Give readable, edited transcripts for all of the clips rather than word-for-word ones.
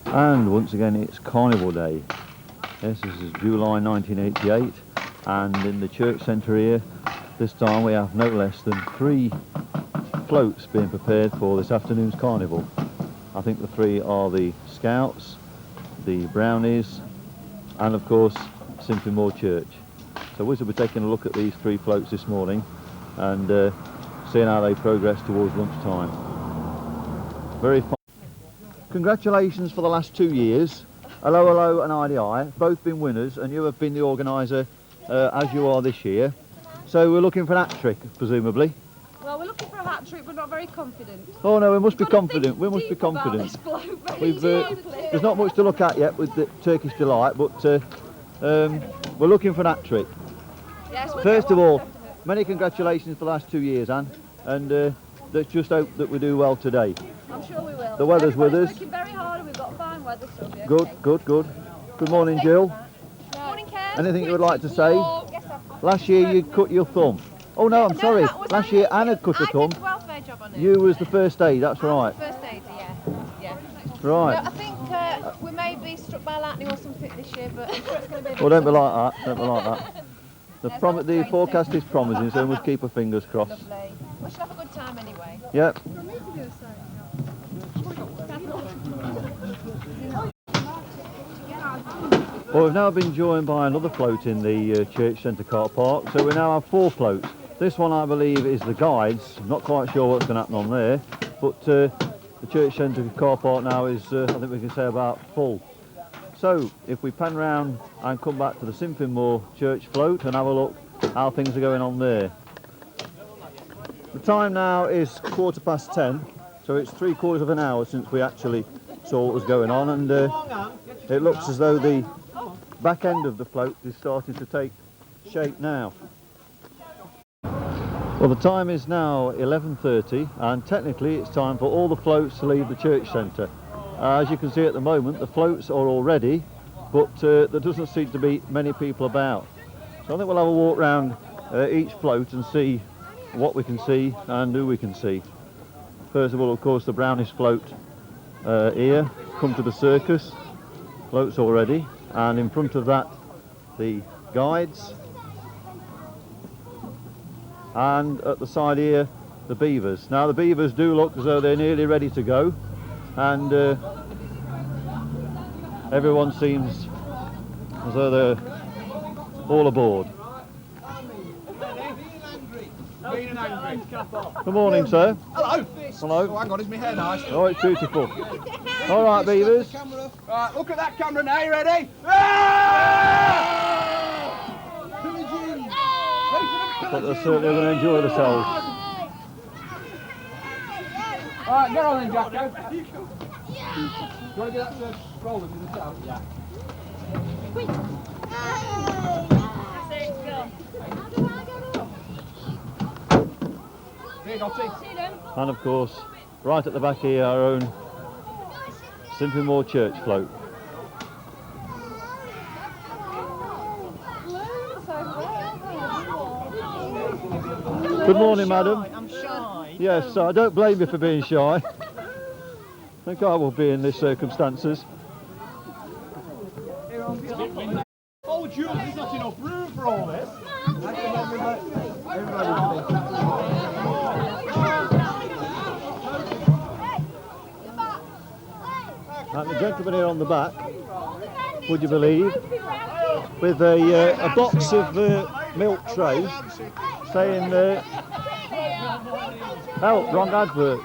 And once again it's Carnival Day. Yes, this is July 1988, and in the church centre here this time we have no less than 3 floats being prepared for this afternoon's carnival. I think the 3 are the Scouts, the Brownies, and of course Sinfin Moor Church. So we'll be taking a look at these 3 floats this morning and seeing how they progress towards lunchtime. Very fun. Congratulations for the last 2 years. Hello Hello and IDI, both been winners, and you have been the organiser as you are this year. So we're looking for an hat trick, presumably. Well, we're looking for a hat trick, but not very confident. Oh no, we must be confident. We must be confident. There's not much to look at yet with the Turkish Delight, but we're looking for an hat trick. Yes, First of all, many congratulations for the last 2 years, Anne, and let's just hope that we do well today. I'm sure we will. The weather's with us. Working very hard, and we've got fine weather, so okay. Good. Good morning, Jill. Morning, Kev. Anything you would like to say? Last year you cut your thumb. Oh no, I'm sorry. Last year Anna cut her thumb. I did the welfare job on it. You was the first aid, that's right. First aid, yeah. Right. No, I think we may be struck by lightning or something this year, but I'm sure it's going to be. Well, don't be like that. Don't be like that. The forecast is promising, so we must keep our fingers crossed. Lovely. We should have a good time anyway. Yep. Well, we've now been joined by another float in the church centre car park, so we now have 4 floats. This one I believe is the guides. I'm not quite sure what's going to happen on there, but the church centre car park now is, I think we can say, about full. So if we pan round and come back to the Sinfin Moor church float and have a look how things are going on there. The time now is 10:15, so it's 3/4 of an hour since we actually saw what was going on, and it looks as though the back end of the float is starting to take shape now. Well, the time is now 11:30, and technically it's time for all the floats to leave the church centre. As you can see at the moment, the floats are all ready, but there doesn't seem to be many people about. So I think we'll have a walk round each float and see what we can see and who we can see. First of all, of course, the Brownish float here, come to the circus, floats already, and in front of that the guides, and at the side here the beavers. Now the beavers do look as though they're nearly ready to go, and everyone seems as though they're all aboard. Good morning, sir. Hello. Hello. Oh, hang on, is my hair nice? Oh, it's beautiful. All right, beavers. Right, look at that camera now, you ready? But they're certainly going to enjoy themselves. Alright, get on then, Jacko. Do you want to get that roller to the south? Yeah. And of course, right at the back here, our own Sinfin Moor Church float. Good morning, madam. I'm shy. Yes, I don't blame you for being shy. I think I will be in these circumstances. Oh, Jules, there's not enough room for all this. And the gentleman here on the back, would you believe, with a box of milk tray saying, help, wrong advert.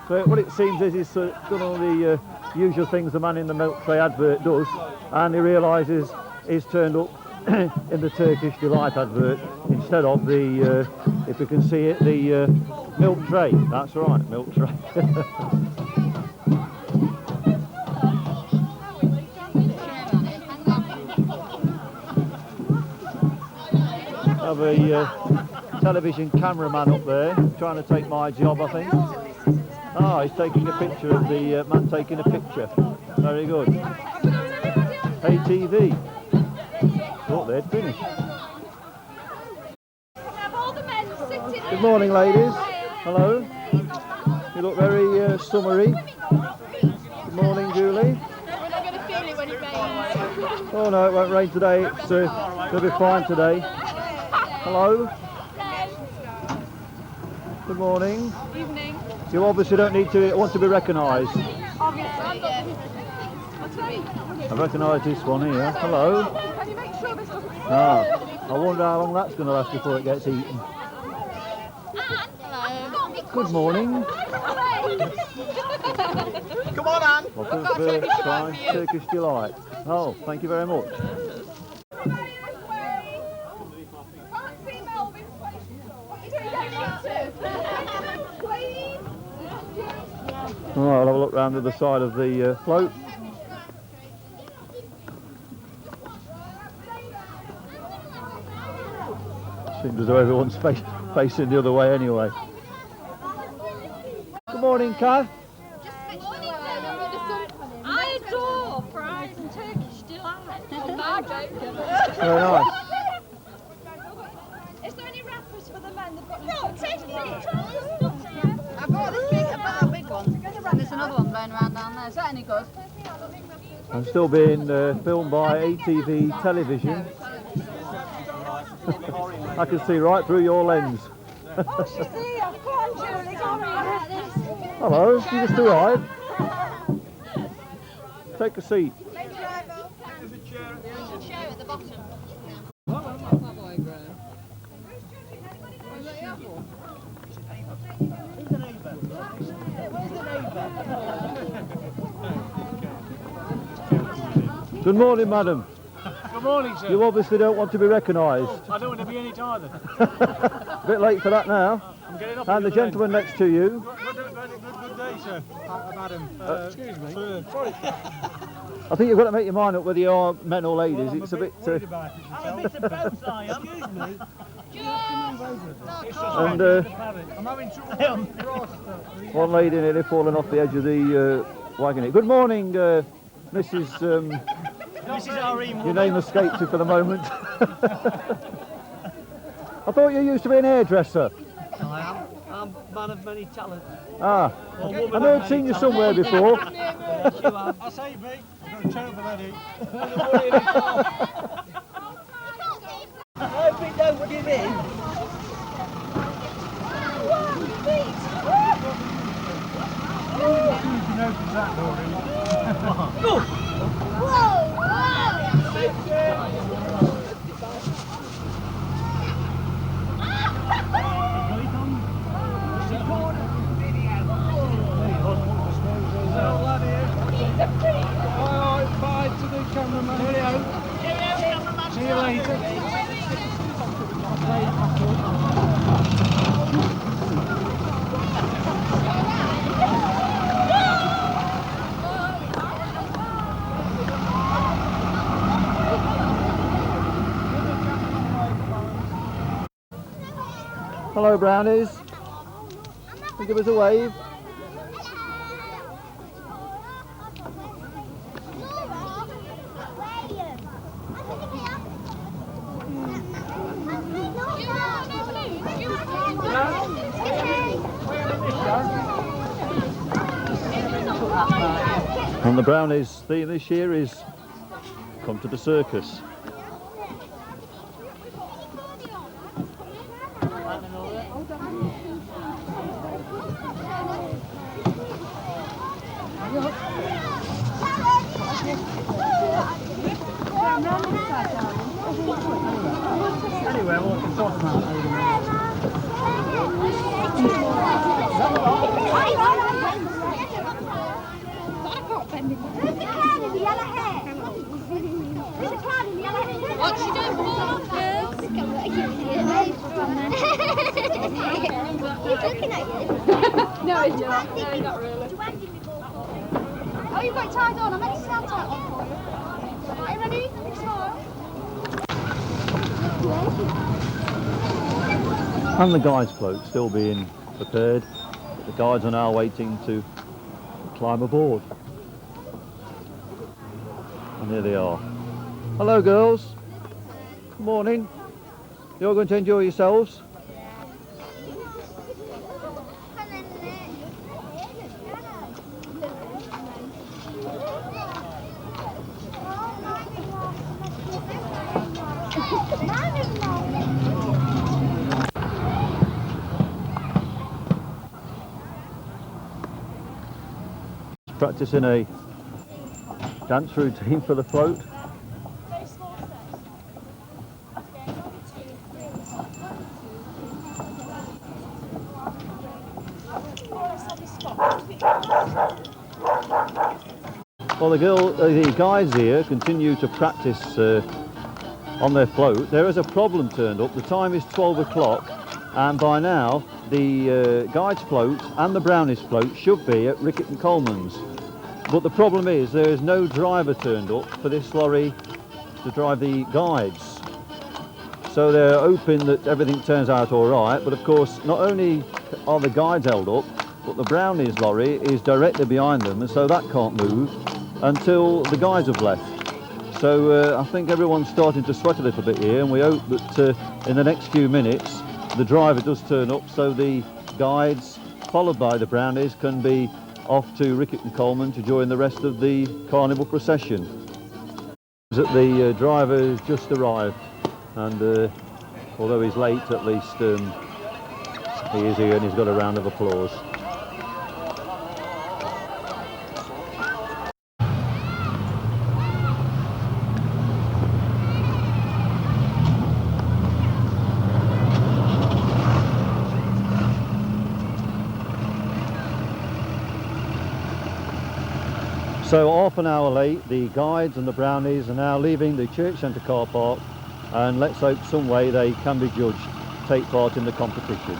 So what it seems is he's done all the usual things the man in the milk tray advert does, and he realises he's turned up in the Turkish Delight advert instead of the, if you can see it, the milk tray. That's right, milk tray. Have a television cameraman up there trying to take my job, I think. Ah, he's taking a picture of the man taking a picture. Very good. ATV. Thought they'd finished. Good morning, ladies. Hello. You look very summery. Good morning, Julie. Oh no, it won't rain today. It'll be fine today. Hello. Good morning. Evening. You obviously don't want to be recognised. Obviously, yeah. I recognise this one here. Hello. Can you make sure this doesn't... Ah, I wonder how long that's going to last before it gets eaten. Hello. Good morning. Come on, Anne. Lots of fine Turkish delight. Oh, thank you very much. Right, I'll have a look round to the side of the float. Seems as though everyone's facing the other way anyway. Good morning, Kath. I adore fries and Turkish delight. Very nice. Is there any wrappers for the men? They've got No, take it. I bought this big, one. And there's another one going around down there. Is that any good? I'm still being filmed by ATV television. I can see right through your lens. Oh, she's here. Come on, Julie. Come on. Hello, you just arrived. Take a seat. Share at the bottom. Good morning, madam. Good morning, sir. You obviously don't want to be recognised. I don't want to be in it either. A bit late for that now. I'm getting up. And the gentleman next to you. Good day, sir. Madam. Excuse me. Sorry. I think you've got to make your mind up whether you are men or ladies. Well, It's a bit. worried about it, I'm a bit of both, I am. Excuse me. And I'm having trouble. one lady nearly falling off the edge of the wagon. Good morning, Mrs. Mrs. Irene. Your name escapes you for the moment. I thought you used to be an hairdresser. I am. I'm a man of many talents. Ah, Or I woman know of I've seen many you somewhere talents. before. Yes, you have. I say, mate, you've got a terrible headache. I hope it don't give in. You can open that door, Alright, bye to the cameraman. See you later. Hello, brownies. Can you give us a wave? And the brownies theme this year is come to the circus. Anyway, we'll talk about What's she doing for? He's looking at you. No, he's not. No, not really. Oh, you've got it tied on. I meant to stand tight on for you. Are you ready? Smile. And the guides float still being prepared. The guides are now waiting to climb aboard. And here they are. Hello, girls. Good morning. You're going to enjoy yourselves? practicing a dance routine for the float. Well, the guides here continue to practice on their float. There is a problem turned up. The time is 12 o'clock, and by now the guides' float and the brownies' float should be at Rickett and Coleman's. But the problem is there is no driver turned up for this lorry to drive the guides. So they're hoping that everything turns out all right. But of course, not only are the guides held up, but the brownies lorry is directly behind them, and so that can't move until the guides have left. So I think everyone's starting to sweat a little bit here, and we hope that in the next few minutes the driver does turn up so the guides, followed by the brownies, can be off to Rickett and Coleman to join the rest of the carnival procession. The driver has just arrived, and although he's late, at least he is here and he's got a round of applause. So half an hour late, the guides and the brownies are now leaving the church centre car park, and let's hope some way they can be judged to take part in the competition.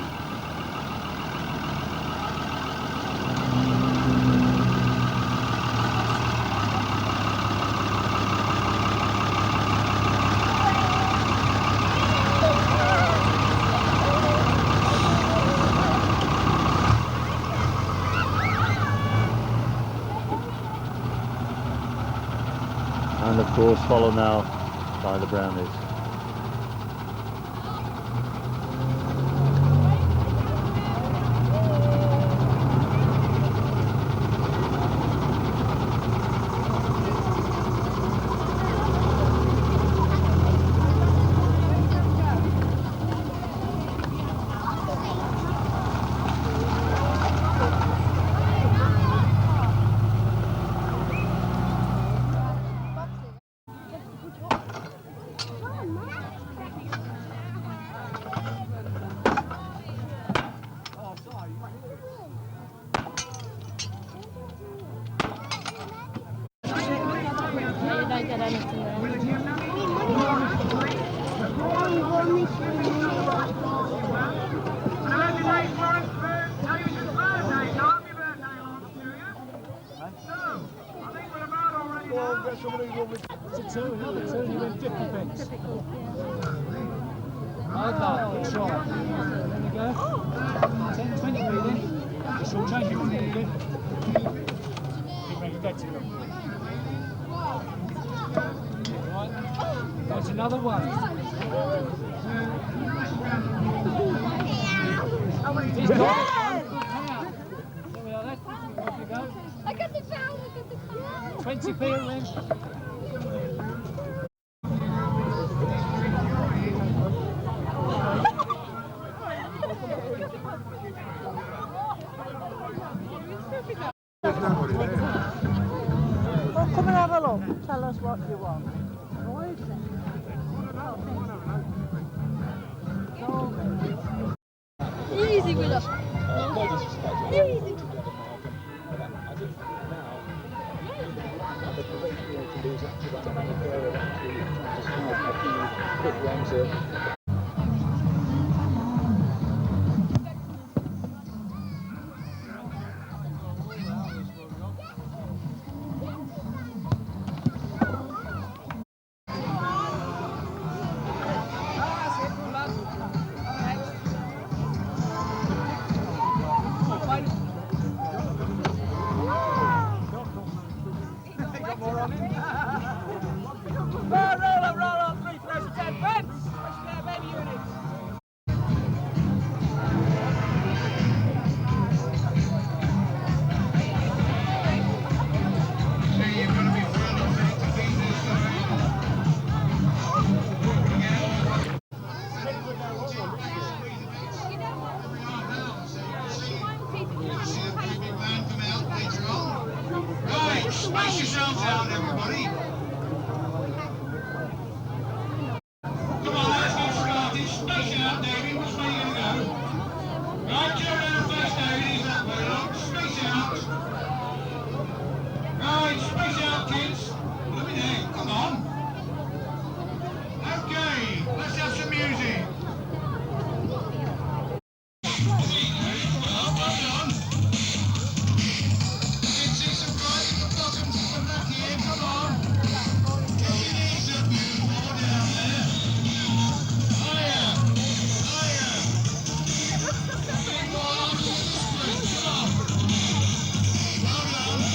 And of course followed now by the brownies. It's a two, another two, and you win 50 pence. Okay, try. There we go. 10, 20 p then. Just all change it on there again. Bring it back to you. Right. That's another one. He's got it. There we are then. Off you go. I got the pound, I got the pound. 20p then. Well, come and have a look. Tell us what you want. Easy with us. Easy. space yourselves out, everybody. Come on, let's get started. Space out, David. Which way are you going to go? Right, turn around, face David. He's that way. Look, space out. Right, space out, kids. Let me know. Come on. Okay, let's have some music. Well done. Let's see some rising bottoms from back here. Come on. Get your knees up, you four down there. Higher. Higher. Big more onto the sprint. Come on. Well done.